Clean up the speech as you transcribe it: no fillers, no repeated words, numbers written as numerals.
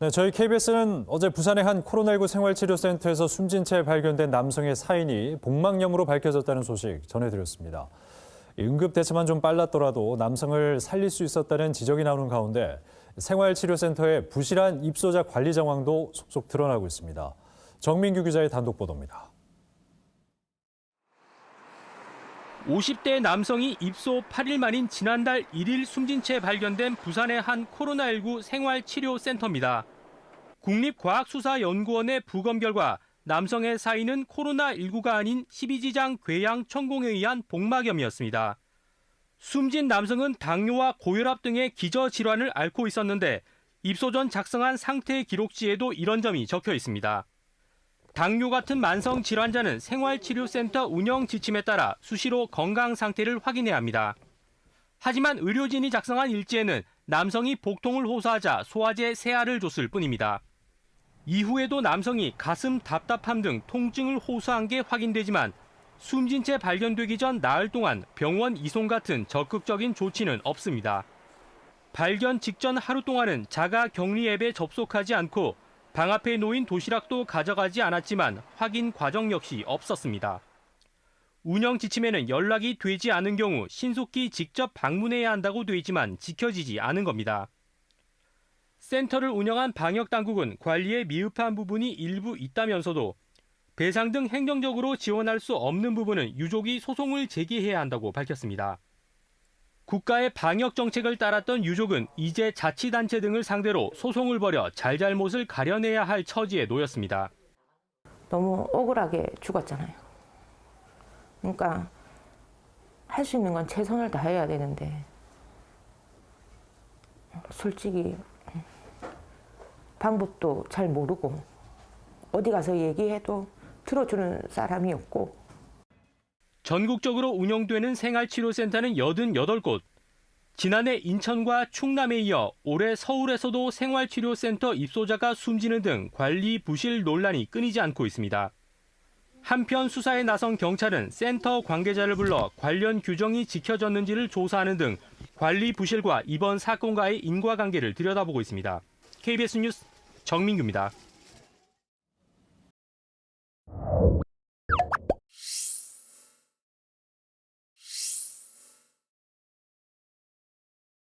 네, 저희 KBS는 어제 부산의 한 코로나19 생활치료센터에서 숨진 채 발견된 남성의 사인이 복막염으로 밝혀졌다는 소식 전해드렸습니다. 응급대처만 좀 빨랐더라도 남성을 살릴 수 있었다는 지적이 나오는 가운데 생활치료센터의 부실한 입소자 관리 정황도 속속 드러나고 있습니다. 정민규 기자의 단독 보도입니다. 50대 남성이 입소 8일 만인 지난달 1일 숨진 채 발견된 부산의 한 코로나19 생활치료센터입니다. 국립과학수사연구원의 부검 결과 남성의 사인은 코로나19가 아닌 12지장 궤양 천공에 의한 복막염이었습니다. 숨진 남성은 당뇨와 고혈압 등의 기저질환을 앓고 있었는데 입소 전 작성한 상태 기록지에도 이런 점이 적혀 있습니다. 당뇨 같은 만성 질환자는 생활치료센터 운영 지침에 따라 수시로 건강 상태를 확인해야 합니다. 하지만 의료진이 작성한 일지에는 남성이 복통을 호소하자 소화제 세알을 줬을 뿐입니다. 이후에도 남성이 가슴 답답함 등 통증을 호소한 게 확인되지만 숨진 채 발견되기 전 나흘 동안 병원 이송 같은 적극적인 조치는 없습니다. 발견 직전 하루 동안은 자가 격리 앱에 접속하지 않고 방 앞에 놓인 도시락도 가져가지 않았지만 확인 과정 역시 없었습니다. 운영 지침에는 연락이 되지 않은 경우 신속히 직접 방문해야 한다고 돼 있지만 지켜지지 않은 겁니다. 센터를 운영한 방역당국은 관리에 미흡한 부분이 일부 있다면서도 배상 등 행정적으로 지원할 수 없는 부분은 유족이 소송을 제기해야 한다고 밝혔습니다. 국가의 방역 정책을 따랐던 유족은 이제 자치단체 등을 상대로 소송을 벌여 잘잘못을 가려내야 할 처지에 놓였습니다. 너무 억울하게 죽었잖아요. 그러니까 할 수 있는 건 최선을 다해야 되는데 솔직히 방법도 잘 모르고 어디 가서 얘기해도 들어주는 사람이 없고. 전국적으로 운영되는 생활치료센터는 88곳. 지난해 인천과 충남에 이어 올해 서울에서도 생활치료센터 입소자가 숨지는 등 관리 부실 논란이 끊이지 않고 있습니다. 한편 수사에 나선 경찰은 센터 관계자를 불러 관련 규정이 지켜졌는지를 조사하는 등 관리 부실과 이번 사건과의 인과관계를 들여다보고 있습니다. KBS 뉴스 정민규입니다.